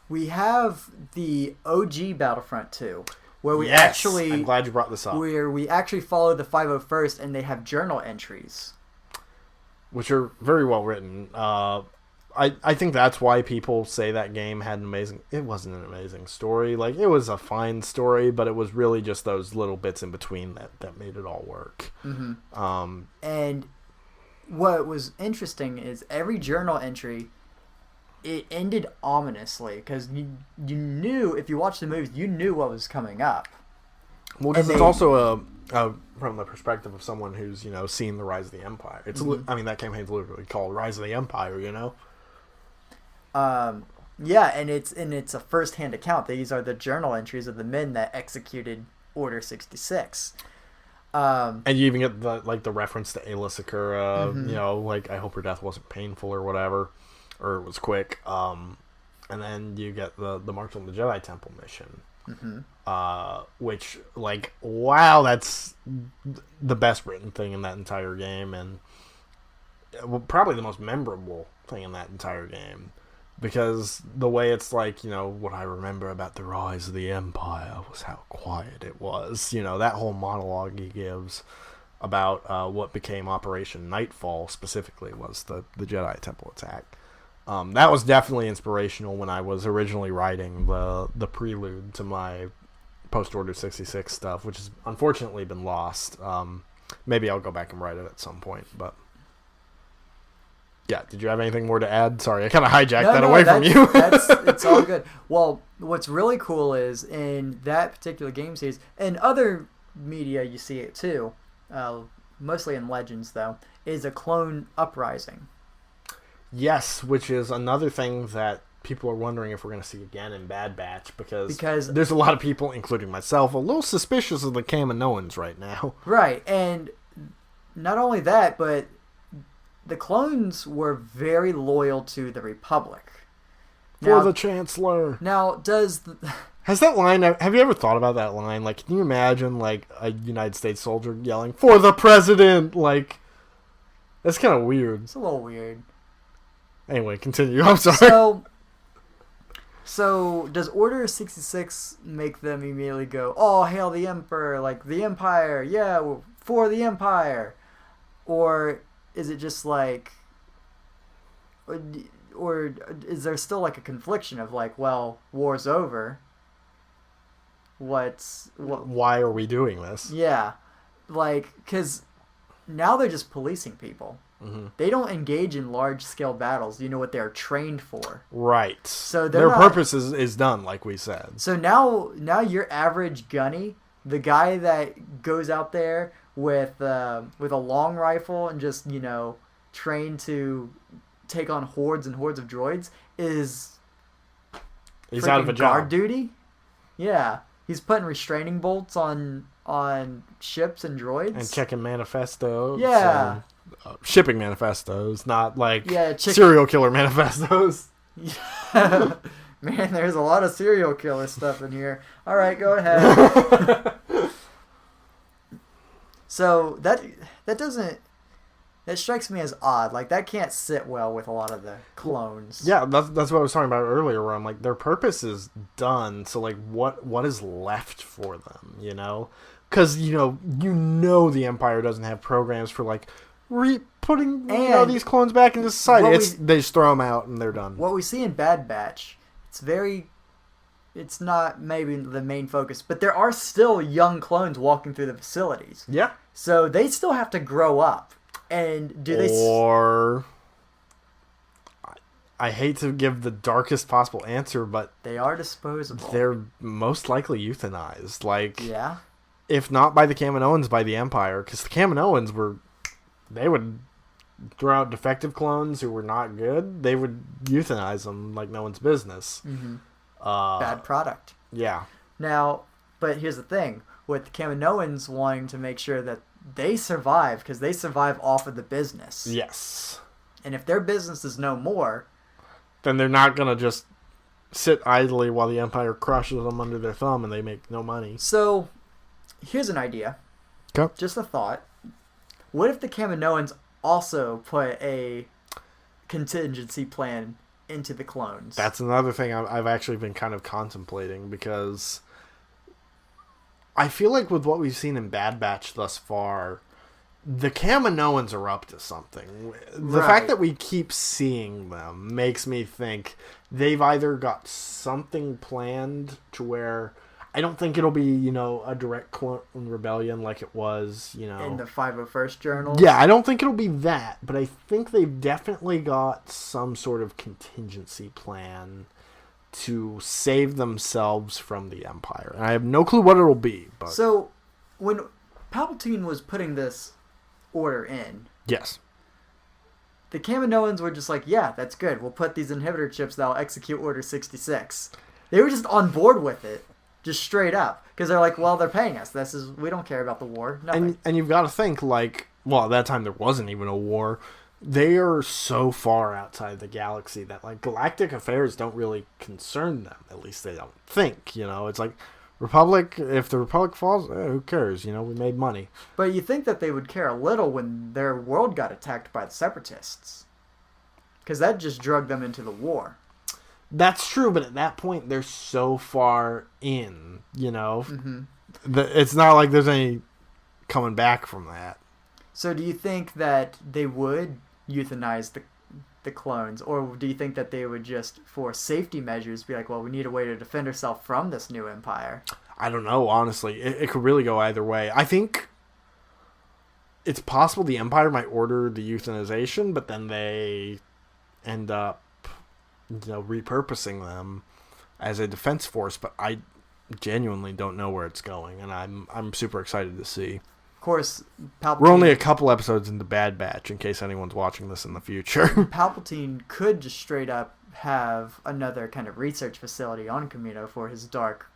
S3: we have the OG Battlefront 2, where we actually...
S2: I'm glad you brought this up.
S3: Where we actually follow the 501st, and they have journal entries.
S2: Which are very well written. I think that's why people say that game had an amazing... It wasn't an amazing story. Like, it was a fine story, but it was really just those little bits in between that made it all work.
S3: And what was interesting is every journal entry... It ended ominously, because you knew, if you watched the movies, you knew what was coming up.
S2: Well, because it's also from the perspective of someone who's, seen the Rise of the Empire. It's I mean, that campaign's literally called Rise of the Empire,
S3: Yeah, and it's a first-hand account. These are the journal entries of the men that executed Order 66.
S2: And you even get the reference to Ayla Secura, like, I hope her death wasn't painful or whatever. Or it was quick. And then you get the March on the Jedi Temple mission. Which, like, wow, that's the best written thing in that entire game. And probably the most memorable thing in that entire game. Because the way it's like, what I remember about the rise of the Empire was how quiet it was. That whole monologue he gives about what became Operation Nightfall specifically was the Jedi Temple attack. That was definitely inspirational when I was originally writing the prelude to my post-Order 66 stuff, which has unfortunately been lost. Maybe I'll go back and write it at some point, but... Yeah, did you have anything more to add? Sorry, I kind of hijacked that away from you.
S3: It's all good. Well, what's really cool is in that particular game series, and other media you see it too, mostly in Legends though, is a clone uprising.
S2: Yes, which is another thing that people are wondering if we're going to see again in Bad Batch, because there's a lot of people, including myself, a little suspicious of the Kaminoans right now.
S3: Right, and not only that, but the clones were very loyal to the Republic.
S2: For the Chancellor.
S3: Now,
S2: has that line... Have you ever thought about that line? Like, can you imagine, like, a United States soldier yelling, "For the President"? Like, that's kind of weird.
S3: It's a little weird.
S2: Anyway, continue. I'm sorry.
S3: So does Order 66 make them immediately go, "Oh, hail the Emperor, like the Empire, yeah, we're for the Empire"? Or is it just like... Or is there still like a confliction of like, well, war's over.
S2: Why are we doing this?
S3: Yeah. Like, because now they're just policing people. Mm-hmm. They don't engage in large-scale battles. You know what they're trained for.
S2: Right.
S3: So
S2: their purpose is done, like we said.
S3: So now your average gunny, the guy that goes out there with a long rifle and just, trained to take on hordes and hordes of droids, he's out of a job. Guard duty. Yeah, he's putting restraining bolts on ships and droids
S2: and checking manifestos.
S3: Yeah,
S2: shipping manifestos, not like
S3: Yeah,
S2: serial killer manifestos.
S3: Yeah. Man, there's a lot of serial killer stuff in here. All right, go ahead. So that strikes me as odd. Like, that can't sit well with a lot of the clones.
S2: Yeah, that's what I was talking about earlier, where I'm like, their purpose is done, so like what is left for them, you know? Because the Empire doesn't have programs for like putting these clones back into society. They just throw them out and they're done.
S3: What we see in Bad Batch, it's not maybe the main focus, but there are still young clones walking through the facilities.
S2: Yeah. So
S3: they still have to grow up. And do they...
S2: Or... I hate to give the darkest possible answer, but...
S3: They are disposable.
S2: They're most likely euthanized. Like...
S3: Yeah.
S2: If not by the Kaminoans, by the Empire. Because the Kaminoans they would throw out defective clones who were not good. They would euthanize them like no one's business.
S3: Mm-hmm. Bad product.
S2: Yeah.
S3: Now, but here's the thing. With the Kaminoans wanting to make sure that they survive, because they survive off of the business.
S2: Yes.
S3: And if their business is no more...
S2: Then they're not going to just sit idly while the Empire crushes them under their thumb and they make no money.
S3: So, here's an idea.
S2: Okay.
S3: Just a thought. What if the Kaminoans also put a contingency plan into the clones?
S2: That's another thing I've actually been kind of contemplating, because I feel like with what we've seen in Bad Batch thus far, the Kaminoans are up to something. The fact that we keep seeing them makes me think they've either got something planned to where... I don't think it'll be, a direct clone rebellion like it was,
S3: in the 501st Journal.
S2: Yeah, I don't think it'll be that, but I think they've definitely got some sort of contingency plan to save themselves from the Empire. And I have no clue what it'll be. But...
S3: So, when Palpatine was putting this order in...
S2: Yes.
S3: The Kaminoans were just like, yeah, that's good. We'll put these inhibitor chips that'll execute Order 66. They were just on board with it. Just straight up. Because they're like, well, they're paying us. We don't care about the war. Nothing.
S2: And you've got to think, like, well, at that time there wasn't even a war. They are so far outside the galaxy that, like, galactic affairs don't really concern them. At least they don't think, It's like, Republic, if the Republic falls, who cares? We made money.
S3: But you think that they would care a little when their world got attacked by the Separatists. Because that just drug them into the war.
S2: That's true, but at that point, they're so far in,
S3: Mm-hmm.
S2: It's not like there's any coming back from that.
S3: So do you think that they would euthanize the clones? Or do you think that they would just, for safety measures, be like, well, we need a way to defend ourselves from this new empire?
S2: I don't know, honestly. It could really go either way. I think it's possible the Empire might order the euthanization, but then they end up... repurposing them as a defense force, but I genuinely don't know where it's going, and I'm super excited to see.
S3: Of course, Palpatine...
S2: We're only a couple episodes into Bad Batch, in case anyone's watching this in the future.
S3: Palpatine could just straight up have another kind of research facility on Kamino for his dark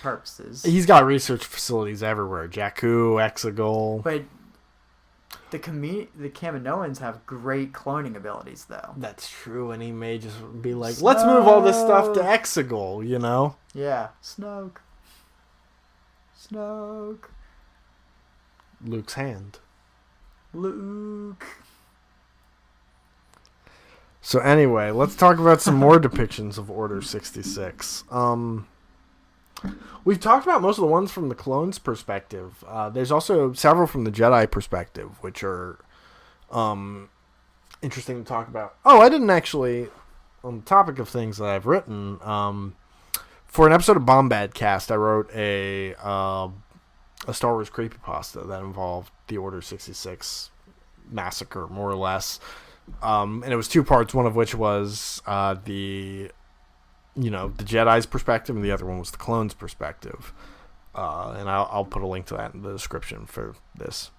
S3: purposes.
S2: He's got research facilities everywhere. Jakku, Exegol.
S3: But the Kaminoans have great cloning abilities, though.
S2: That's true, and he may just be like, Snoke. Let's move all this stuff to Exegol, you know?
S3: Yeah. Snoke.
S2: Luke's hand.
S3: Luke.
S2: So anyway, let's talk about some more depictions of Order 66. We've talked about most of the ones from the clones' perspective. There's also several from the Jedi perspective, which are interesting to talk about. Oh, I didn't actually, on the topic of things that I've written, for an episode of Bombad Cast, I wrote a Star Wars creepypasta that involved the Order 66 massacre, more or less. And it was two parts, one of which was the Jedi's perspective, and the other one was the clones' perspective. And I'll put a link to that in the description for this.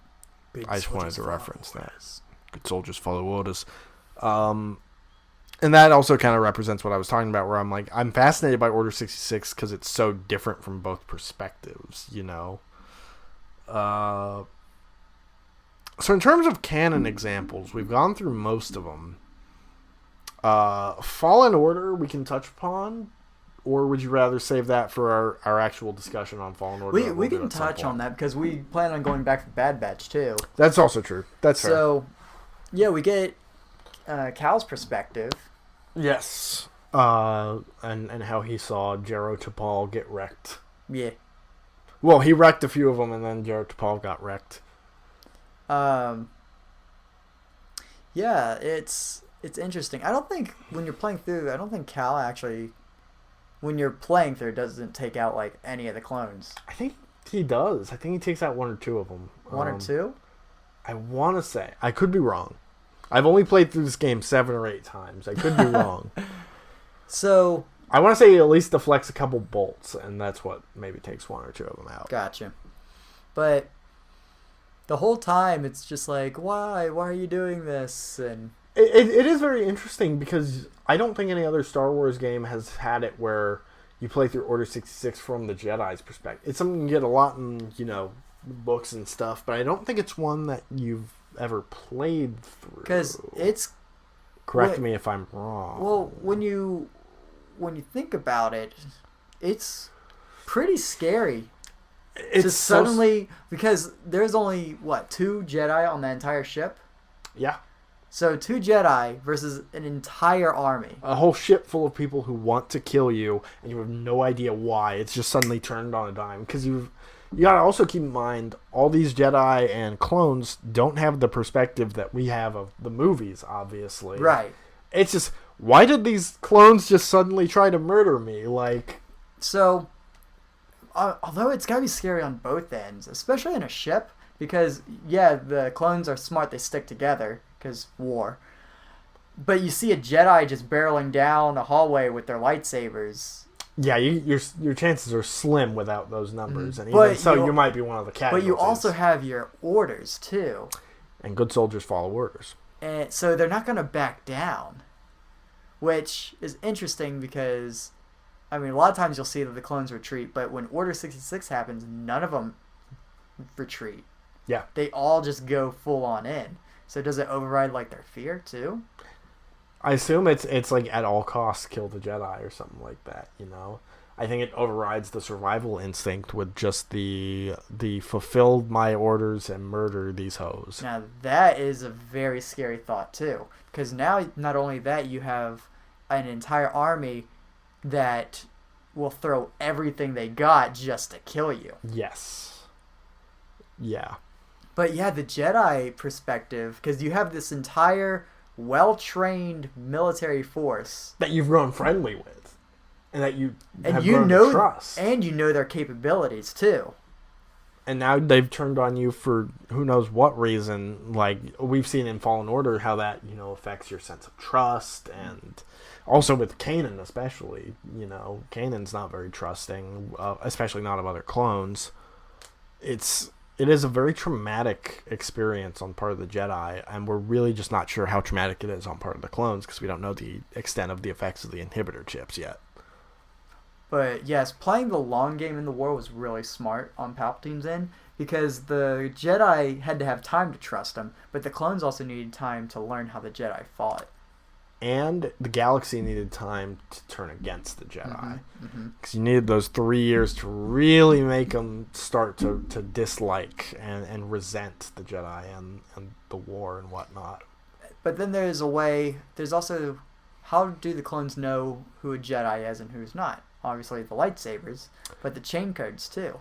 S2: I just wanted to reference that. Good soldiers follow orders. And that also kind of represents what I was talking about, where I'm like, I'm fascinated by Order 66 because it's so different from both perspectives, you know? So in terms of canon examples, we've gone through most of them. Fallen Order we can touch upon, or would you rather save that for our actual discussion on Fallen Order?
S3: We can touch on that because we plan on going back for Bad Batch too.
S2: That's also true. That's fair.
S3: So, yeah, we get Cal's perspective.
S2: Yes. And how he saw Jaro Tapal get wrecked.
S3: Yeah.
S2: Well, he wrecked a few of them, and then Jaro Tapal got wrecked.
S3: Yeah, it's interesting. I don't think when you're playing through, I don't think Cal actually, when you're playing through, doesn't take out like any of the clones.
S2: I think he does. I think he takes out one or two of them.
S3: One or two?
S2: I want to say. I could be wrong. I've only played through this game 7 or 8 times. I could be wrong.
S3: So
S2: I want to say he at least deflects a couple bolts, and that's what maybe takes one or two of them out.
S3: Gotcha. But the whole time, it's just like, why are you doing this? And
S2: it is very interesting because I don't think any other Star Wars game has had it where you play through Order 66 from the Jedi's perspective. It's something you get a lot in, books and stuff, but I don't think it's one that you've ever played through.
S3: Because it's...
S2: Correct me if I'm wrong.
S3: Well, when you think about it, it's pretty scary. It's suddenly, because there's only, 2 Jedi on the entire ship?
S2: Yeah.
S3: So 2 Jedi versus an entire army.
S2: A whole ship full of people who want to kill you, and you have no idea why. It's just suddenly turned on a dime. Because you gotta also keep in mind, all these Jedi and clones don't have the perspective that we have of the movies, obviously.
S3: Right.
S2: It's just, why did these clones just suddenly try to murder me?
S3: So... although it's gotta be scary on both ends, especially in a ship, because the clones are smart; they stick together because war. But you see a Jedi just barreling down a hallway with their lightsabers.
S2: Yeah, your chances are slim without those numbers, and even so, you might be one of the casualties.
S3: But you also have your orders too,
S2: and good soldiers follow orders,
S3: and so they're not gonna back down, which is interesting because. I mean, a lot of times you'll see that the clones retreat, but when Order 66 happens, none of them retreat.
S2: Yeah.
S3: They all just go full on in. So does it override, their fear, too?
S2: I assume it's like at all costs kill the Jedi or something like that, I think it overrides the survival instinct with just the fulfilled my orders and murder these hoes.
S3: Now, that is a very scary thought, too. Because now, not only that, you have an entire army that will throw everything they got just to kill you.
S2: Yes. Yeah.
S3: But the Jedi perspective, because you have this entire well-trained military force
S2: that you've grown friendly with, and that you have
S3: grown
S2: to trust,
S3: and you know their capabilities too.
S2: And now they've turned on you for who knows what reason. Like, we've seen in Fallen Order how that, affects your sense of trust. And also with Kanan especially. Kanan's not very trusting, especially not of other clones. It is a very traumatic experience on part of the Jedi. And we're really just not sure how traumatic it is on part of the clones because we don't know the extent of the effects of the inhibitor chips yet.
S3: But yes, playing the long game in the war was really smart on Palpatine's end because the Jedi had to have time to trust him, but the clones also needed time to learn how the Jedi fought.
S2: And the galaxy needed time to turn against the Jedi. Because you
S3: Mm-hmm.
S2: needed those 3 years to really make them start to dislike and resent the Jedi and the war and whatnot.
S3: But then there's also, how do the clones know who a Jedi is and who's not? Obviously the lightsabers, but the chain codes too.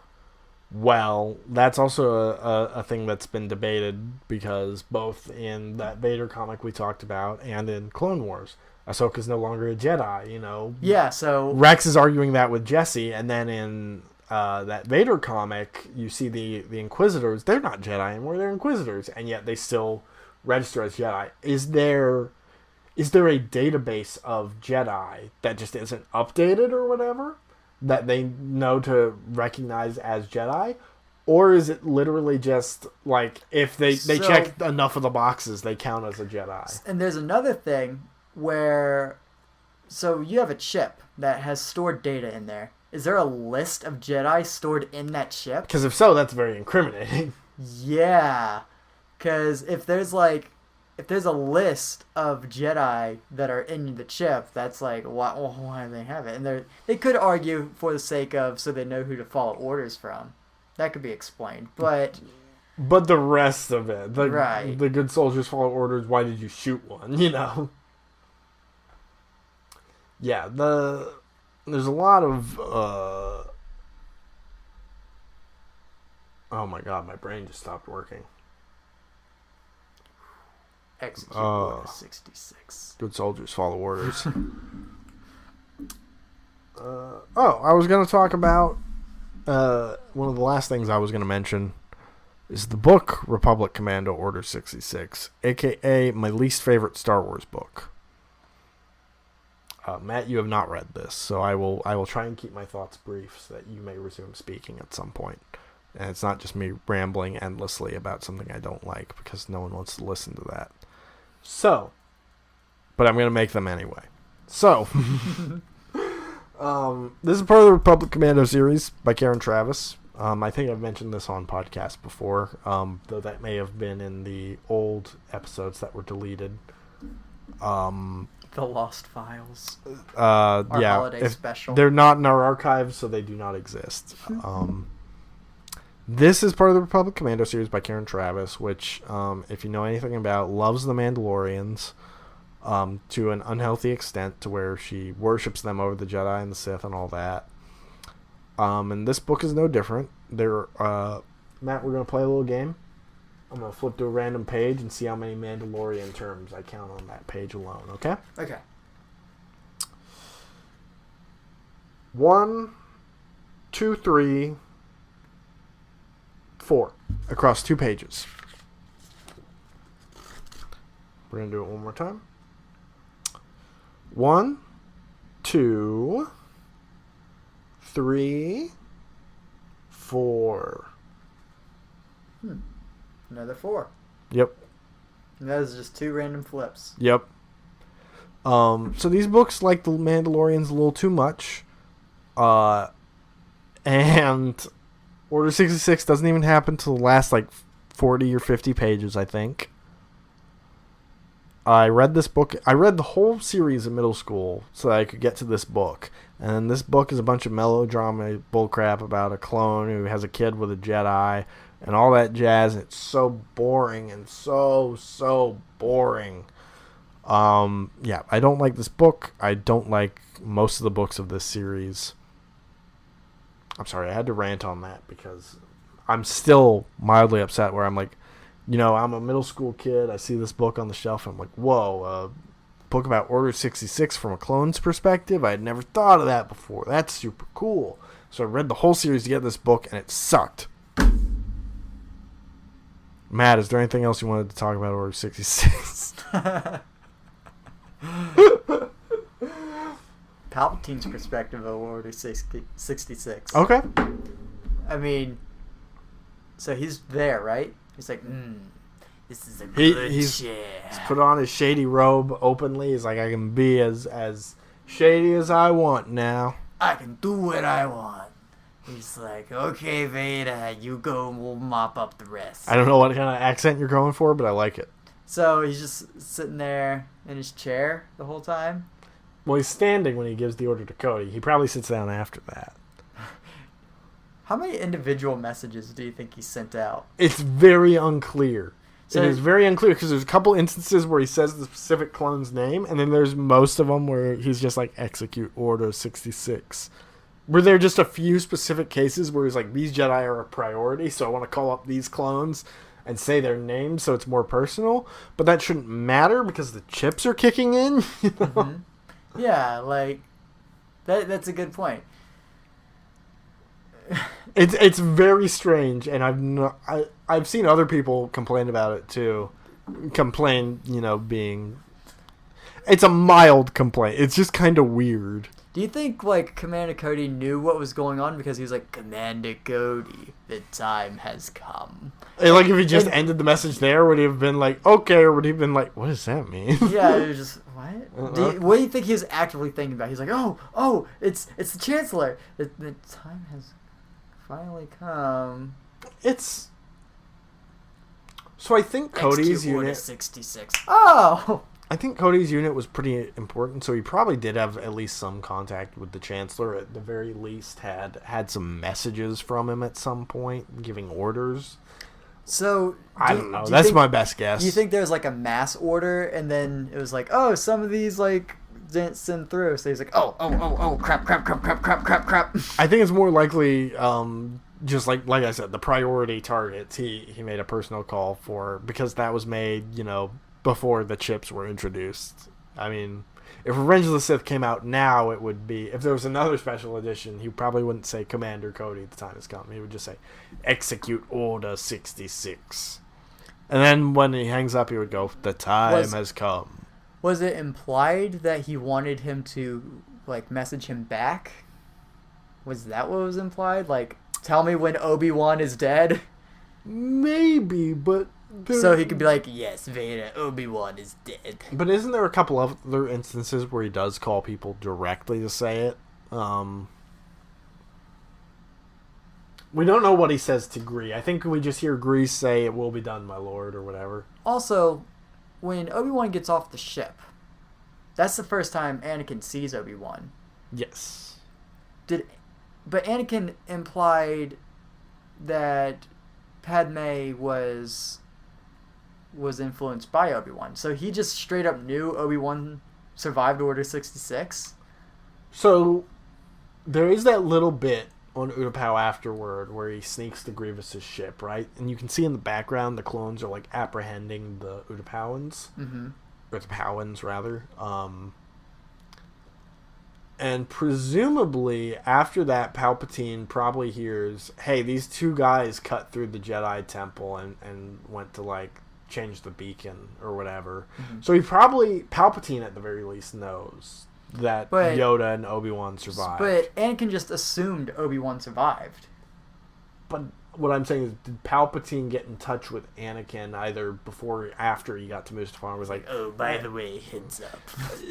S2: Well, that's also a thing that's been debated because both in that Vader comic we talked about and in Clone Wars, Ahsoka's no longer a Jedi,
S3: Yeah, so...
S2: Rex is arguing that with Jesse, and then in that Vader comic, you see the Inquisitors. They're not Jedi anymore, they're Inquisitors, and yet they still register as Jedi. Is there a database of Jedi that just isn't updated or whatever that they know to recognize as Jedi? Or is it literally just like if they check enough of the boxes, they count as a Jedi?
S3: And there's another thing where... So you have a chip that has stored data in there. Is there a list of Jedi stored in that chip?
S2: Because if so, that's very incriminating.
S3: Yeah. Because if there's a list of Jedi that are in the chip, that's like, why do they have it? And they could argue for the sake of so they know who to follow orders from. That could be explained. But
S2: the rest of it,
S3: right.
S2: The good soldiers follow orders, why did you shoot one, Yeah, there's a lot of... Oh my god, my brain just stopped working.
S3: Execute Order 66.
S2: Good soldiers follow orders. I was going to talk about one of the last things I was going to mention is the book Republic Commando Order 66, aka my least favorite Star Wars book. Matt, you have not read this, so I will try and keep my thoughts brief so that you may resume speaking at some point. And it's not just me rambling endlessly about something I don't like because no one wants to listen to that. So, but I'm going to make them anyway. So, this is part of the Republic Commando series by Karen Travis. I think I've mentioned this on podcast before, though that may have been in the old episodes that were deleted.
S3: The Lost Files.
S2: Our
S3: holiday special.
S2: They're not in our archives, so they do not exist. This is part of the Republic Commando series by Karen Travis, which, if you know anything about, loves the Mandalorians to an unhealthy extent to where she worships them over the Jedi and the Sith and all that. And this book is no different. Matt, we're going to play a little game. I'm going to flip to a random page and see how many Mandalorian terms I count on that page alone, okay?
S3: Okay.
S2: 1, 2, 3, 4. Across 2 pages. We're going to do it one more time. 1, 2, 3, 4.
S3: Another 4.
S2: Yep.
S3: And that is just 2 random flips.
S2: Yep. So these books like the Mandalorians a little too much. And Order 66 doesn't even happen till the last 40 or 50 pages, I think. I read this book. I read the whole series in middle school so that I could get to this book. And this book is a bunch of melodrama bullcrap about a clone who has a kid with a Jedi and all that jazz. It's so boring and so boring. Yeah, I don't like this book. I don't like most of the books of this series. I'm sorry, I had to rant on that because I'm still mildly upset where I'm like, I'm a middle school kid. I see this book on the shelf. And I'm like, whoa, a book about Order 66 from a clone's perspective? I had never thought of that before. That's super cool. So I read the whole series to get this book, and it sucked. Matt, is there anything else you wanted to talk about Order 66?
S3: Palpatine's perspective of Order 66.
S2: Okay.
S3: I mean, so he's there, right? He's like, this is a good
S2: he's
S3: chair.
S2: put on his shady robe openly. He's like, I can be as shady as I want now.
S3: I can do what I want. He's like, okay, Vader, you go and we'll mop up the rest.
S2: I don't know what kind of accent you're going for, but I like it.
S3: So he's just sitting there in his chair the whole time?
S2: Well, he's standing when he gives the order to Cody. He probably sits down after that.
S3: How many individual messages do you think he sent out?
S2: It's very unclear.
S3: So,
S2: it is very unclear because there's a couple instances where he says the specific clone's name, and then there's most of them where he's just like, execute Order 66. Were there just a few specific cases where he's like, these Jedi are a priority, so I want to call up these clones and say their names so it's more personal? But that shouldn't matter because the chips are kicking in. You know?
S3: Mm-hmm. Yeah, like, that's a good point.
S2: It's very strange, and I've seen other people complain about it too. Complain, being... It's a mild complaint. It's just kind of weird.
S3: Do you think, like, Commander Cody knew what was going on? Because he was like, Commander Cody, the time has come.
S2: And, like, if he just ended the message there, would he have been like, okay, or would he have been like, what does that mean?
S3: Yeah, it was just, what? What do you think he was actively thinking about? He's like, oh, it's the Chancellor. The time has finally come.
S2: It's... So I think Cody's unit...
S3: 66. Oh!
S2: I think Cody's unit was pretty important, so he probably did have at least some contact with the Chancellor. At the very least, had some messages from him at some point, giving orders.
S3: So
S2: I don't know. That's my best guess.
S3: Do you think there's like a mass order, and then it was like, oh, some of these like didn't send through, so he's like, oh, crap.
S2: I think it's more likely, just like I said, the priority targets. He made a personal call for, because that was made, before the chips were introduced. I mean, if Revenge of the Sith came out now, it would be... If there was another special edition, he probably wouldn't say Commander Cody, the time has come. He would just say, execute Order 66. And then when he hangs up, he would go, the time has come.
S3: Was it implied that he wanted him to, like, message him back? Was that what was implied? Like, tell me when Obi-Wan is dead?
S2: Maybe, but...
S3: So he could be like, yes, Vader, Obi-Wan is dead.
S2: But isn't there a couple of other instances where he does call people directly to say it? We don't know what he says to Gree. I think we just hear Gree say, it will be done, my lord, or whatever.
S3: Also, when Obi-Wan gets off the ship, that's the first time Anakin sees Obi-Wan.
S2: Yes.
S3: But Anakin implied that Padme was influenced by Obi-Wan. So he just straight up knew Obi-Wan survived Order 66?
S2: So there is that little bit on Utapau afterward where he sneaks to Grievous's ship, right? And you can see in the background the clones are like apprehending the Utapauans.
S3: Mm-hmm.
S2: Or the Powans, rather. And presumably, after that, Palpatine probably hears, hey, these two guys cut through the Jedi Temple and went to, like, change the beacon or whatever. Mm-hmm. So Palpatine at the very least knows that Yoda and Obi-Wan survived.
S3: But Anakin just assumed Obi-Wan survived.
S2: But what I'm saying is, did Palpatine get in touch with Anakin either before or after he got to Mustafar and was like,
S3: oh, by the way, heads up.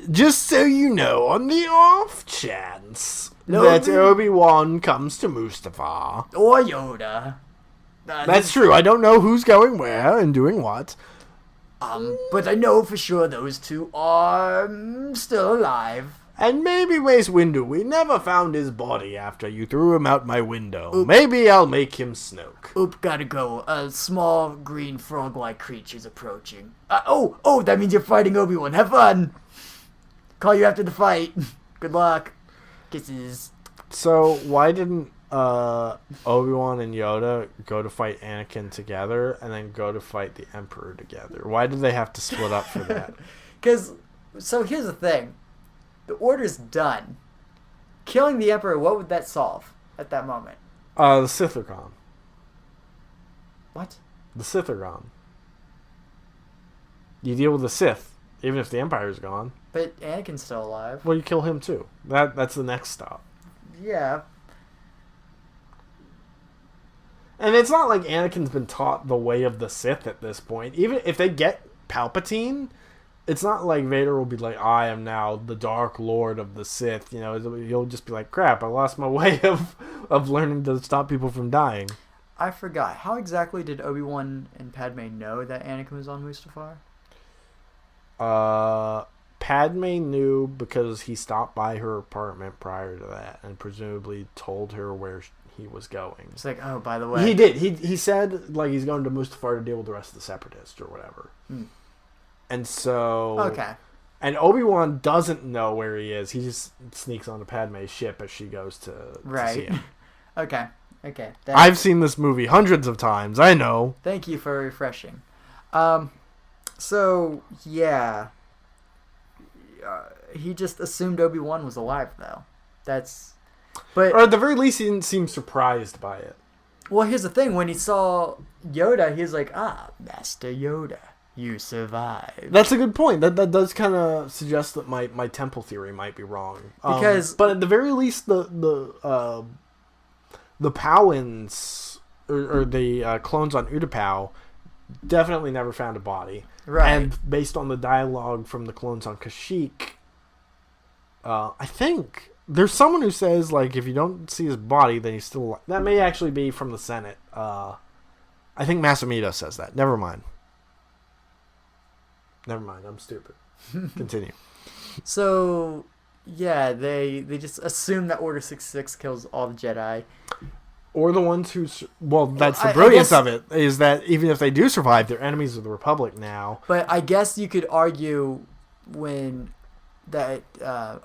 S2: Just so you know, on the off chance that Obi-Wan comes to Mustafar.
S3: Or Yoda.
S2: That's true. I don't know who's going where and doing what.
S3: But I know for sure those two are still alive.
S2: And maybe Mace Windu, we never found his body after you threw him out my window. Oop. Maybe I'll make him Snoke.
S3: Oop, gotta go. A small green frog-like creature's approaching. Oh, that means you're fighting Obi-Wan. Have fun! Call you after the fight. Good luck. Kisses.
S2: So, why didn't Obi-Wan and Yoda go to fight Anakin together and then go to fight the Emperor together? Why did they have to split up for that?
S3: So here's the thing. The order's done. Killing the Emperor, what would that solve at that moment?
S2: The Sith are gone.
S3: What?
S2: The Sith are gone. You deal with the Sith, even if the Empire's gone.
S3: But Anakin's still alive.
S2: Well, you kill him too. That's the next stop.
S3: Yeah.
S2: And it's not like Anakin's been taught the way of the Sith at this point. Even if they get Palpatine, it's not like Vader will be like, I am now the Dark Lord of the Sith. You know, he'll just be like, crap, I lost my way of learning to stop people from dying.
S3: I forgot. How exactly did Obi-Wan and Padme know that Anakin was on Mustafar?
S2: Padme knew because he stopped by her apartment prior to that and presumably told her where he was going.
S3: It's like, oh, by the way.
S2: He did. He said, like, he's going to Mustafar to deal with the rest of the Separatists or whatever. And so...
S3: Okay.
S2: And Obi-Wan doesn't know where he is. He just sneaks onto Padme's ship as she goes to see him.
S3: Okay.
S2: I've seen this movie hundreds of times. I know.
S3: Thank you for refreshing. So, yeah. He just assumed Obi-Wan was alive, though. But,
S2: or at the very least, he didn't seem surprised by it.
S3: Well, here's the thing. When he saw Yoda, he was like, Master Yoda, you survived.
S2: That's a good point. That does kind of suggest that my temple theory might be wrong. But at the very least, the Powans, or the clones on Utapau, definitely never found a body.
S3: Right.
S2: And based on the dialogue from the clones on Kashyyyk, I think there's someone who says, like, if you don't see his body, then he's still alive. That may actually be from the Senate. I think Masamito says that. Never mind. I'm stupid. Continue.
S3: So, yeah, they just assume that Order 66 kills all the Jedi.
S2: Or the ones who... Well, that's the brilliance of it, is that even if they do survive, they're enemies of the Republic now.
S3: But I guess you could argue that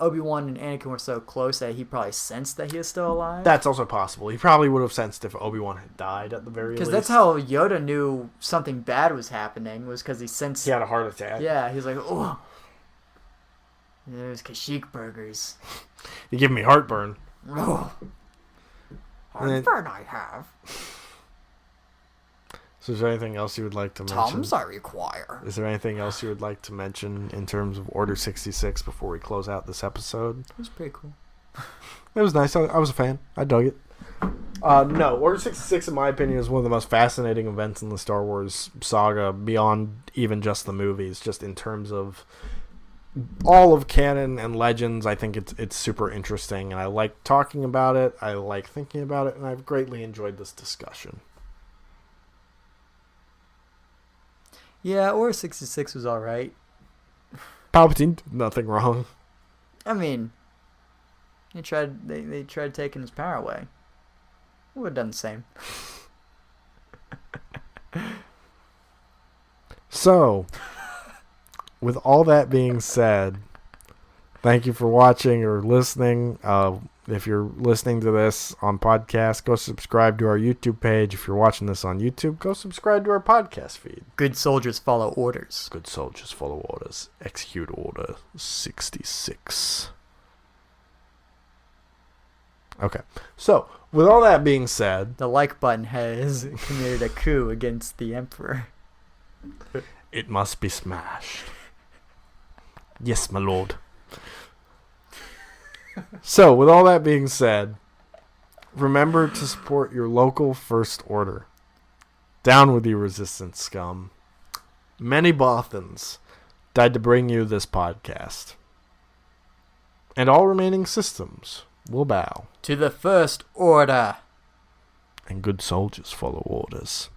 S3: Obi-Wan and Anakin were so close that he probably sensed that he was still alive.
S2: That's also possible. He probably would have sensed if Obi-Wan had died at the very least.
S3: Because that's how Yoda knew something bad was happening, was because he sensed...
S2: He had a heart attack.
S3: Yeah, he was like, oh, there's Kashyyyk burgers.
S2: You give me heartburn.
S3: Oh. Heartburn I have.
S2: So is there anything else you would like to mention?
S3: Tums I require.
S2: Is there anything else you would like to mention in terms of Order 66 before we close out this episode?
S3: It was pretty cool.
S2: It was nice. I was a fan. I dug it. No, Order 66, in my opinion, is one of the most fascinating events in the Star Wars saga, beyond even just the movies, just in terms of all of canon and legends. I think it's super interesting, and I like talking about it. I like thinking about it, and I've greatly enjoyed this discussion.
S3: Yeah, Order 66 was alright.
S2: Palpatine did nothing wrong.
S3: I mean, they tried taking his power away. We would have done the same.
S2: So, with all that being said, thank you for watching or listening. If you're listening to this on podcast, go subscribe to our YouTube page. If you're watching this on YouTube, go subscribe to our podcast feed.
S3: Good soldiers follow orders.
S2: Good soldiers follow orders. Execute Order 66. Okay. So, with all that being said...
S3: The like button has committed a coup against the Emperor.
S2: It must be smashed. Yes, my lord. So, with all that being said, remember to support your local First Order. Down with you, resistance scum. Many Bothans died to bring you this podcast. And all remaining systems will bow.
S3: To the First Order.
S2: And good soldiers follow orders.